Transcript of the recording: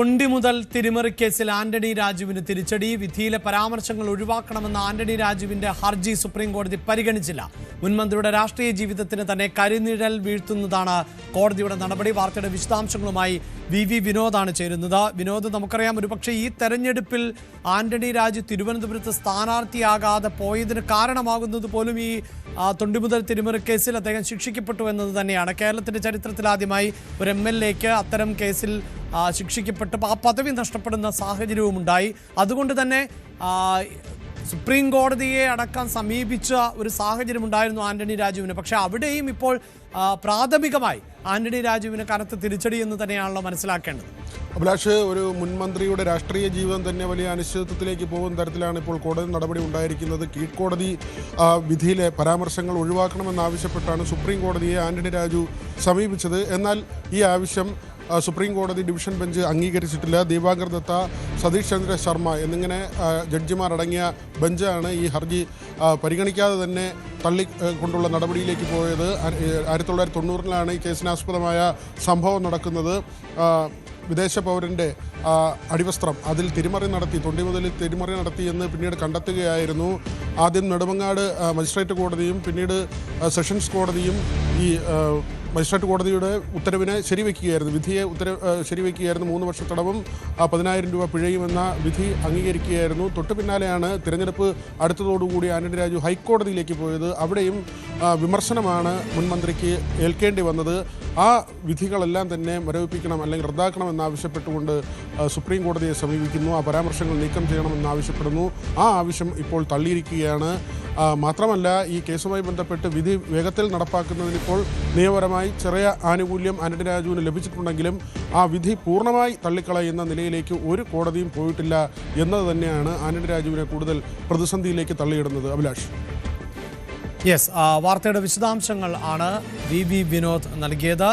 തൊണ്ടി മുതൽ തിരിമറി കേസിൽ ആന്റണി രാജുവിന് തിരിച്ചടി. വിധിയിലെ പരാമർശങ്ങൾ ഒഴിവാക്കണമെന്ന ആന്റണി രാജുവിന്റെ ഹർജി സുപ്രീം കോടതി പരിഗണിച്ചില്ല. മുൻമന്ത്രിയുടെ രാഷ്ട്രീയ ജീവിതത്തിന് തന്നെ കരിനിഴൽ വീഴ്ത്തുന്നതാണ് കോടതിയുടെ നടപടി. വാർത്തയുടെ വിശദാംശങ്ങളുമായി വി വിനോദാണ് ചേരുന്നത്. വിനോദ്, നമുക്കറിയാം ഒരുപക്ഷെ ഈ തെരഞ്ഞെടുപ്പിൽ ആന്റണി രാജു തിരുവനന്തപുരത്ത് സ്ഥാനാർത്ഥിയാകാതെ പോയതിന് കാരണമാകുന്നത് പോലും ഈ തൊണ്ടി മുതൽ തിരിമറി കേസിൽ അദ്ദേഹം ശിക്ഷിക്കപ്പെട്ടു എന്നത് തന്നെയാണ്. കേരളത്തിന്റെ ചരിത്രത്തിൽ ആദ്യമായി ഒരു MLAക്ക് അത്തരം കേസിൽ ശിക്ഷിക്കപ്പെട്ട് ആ പദവി നഷ്ടപ്പെടുന്ന സാഹചര്യവും ഉണ്ടായി. അതുകൊണ്ട് തന്നെ സുപ്രീം കോടതിയെ അടക്കം സമീപിച്ച ഒരു സാഹചര്യം ഉണ്ടായിരുന്നു ആന്റണി രാജുവിന്. പക്ഷെ അവിടെയും ഇപ്പോൾ പ്രാഥമികമായി ആന്റണി രാജുവിന് കനത്ത തിരിച്ചടി എന്ന് തന്നെയാണല്ലോ മനസ്സിലാക്കേണ്ടത്. അഭിലാഷ്, ഒരു മുൻമന്ത്രിയുടെ രാഷ്ട്രീയ ജീവിതം തന്നെ വലിയ അനിശ്ചിതത്വത്തിലേക്ക് പോകുന്ന തരത്തിലാണ് ഇപ്പോൾ കോടതി നടപടി ഉണ്ടായിരിക്കുന്നത്. കീഴ്ക്കോടതി വിധിയിലെ പരാമർശങ്ങൾ ഒഴിവാക്കണമെന്നാവശ്യപ്പെട്ടാണ് സുപ്രീം കോടതിയെ ആന്റണി രാജു സമീപിച്ചത്. എന്നാൽ ഈ ആവശ്യം സുപ്രീം കോടതി ഡിവിഷൻ ബെഞ്ച് അംഗീകരിച്ചിട്ടില്ല. ദീപാങ്കർ ദത്ത, സതീഷ് ചന്ദ്ര ശർമ്മ എന്നിങ്ങനെ ജഡ്ജിമാരടങ്ങിയ ബെഞ്ചാണ് ഈ ഹർജി പരിഗണിക്കാതെ തന്നെ തള്ളിക്കൊണ്ടുള്ള നടപടിയിലേക്ക് പോയത്. 1990-ലാണ് ഈ കേസിനാസ്പദമായ സംഭവം നടക്കുന്നത്. വിദേശ പൗരൻ്റെ അടിവസ്ത്രം അതിൽ തിരിമറി നടത്തി, തൊണ്ടി മുതലിൽ തിരിമറി നടത്തി എന്ന് പിന്നീട് കണ്ടെത്തുകയായിരുന്നു. ആദ്യം നെടുമങ്ങാട് മജിസ്ട്രേറ്റ് കോടതിയും പിന്നീട് സെഷൻസ് കോടതിയും ഈ മജിസ്ട്രേറ്റ് കോടതിയുടെ ഉത്തരവിനെ ശരിവെക്കുകയായിരുന്നു, വിധിയെ ശരിവെക്കുകയായിരുന്നു. 3 വർഷ തടവും 10,000 രൂപ പിഴയുമെന്ന വിധി അംഗീകരിക്കുകയായിരുന്നു. തൊട്ടു പിന്നാലെയാണ് തിരഞ്ഞെടുപ്പ് അടുത്തതോടുകൂടി ആന്റണി രാജു ഹൈക്കോടതിയിലേക്ക് പോയത്. അവിടെയും വിമർശനമാണ് മുൻമന്ത്രിക്ക് ഏൽക്കേണ്ടി വന്നത്. ആ വിധികളെല്ലാം തന്നെ മരവിപ്പിക്കണം അല്ലെങ്കിൽ റദ്ദാക്കണമെന്നാവശ്യപ്പെട്ടുകൊണ്ട് സുപ്രീം കോടതിയെ സമീപിക്കുന്നു. ആ പരാമർശങ്ങൾ നീക്കം ചെയ്യണമെന്നാവശ്യപ്പെടുന്നു. ആ ആവശ്യം ഇപ്പോൾ തള്ളിയിരിക്കുകയാണ്. മാത്രമല്ല, ഈ കേസുമായി ബന്ധപ്പെട്ട് വിധി വേഗത്തിൽ നടപ്പാക്കുന്നതിനിപ്പോൾ നിയമപരമായി ചെറിയ ആനുകൂല്യം ആന്റണി രാജുവിന് ലഭിച്ചിട്ടുണ്ടെങ്കിലും ആ വിധി പൂർണ്ണമായി തള്ളിക്കളയുന്ന നിലയിലേക്ക് ഒരു കോടതിയും പോയിട്ടില്ല എന്നത് തന്നെയാണ് ആന്റണി രാജുവിനെ കൂടുതൽ പ്രതിസന്ധിയിലേക്ക് തള്ളിയിടുന്നത്. അഭിലാഷ്, യെസ്, വാർത്തയുടെ വിശദാംശങ്ങൾ ആണ് വി വിനോദ് നൽകിയത്.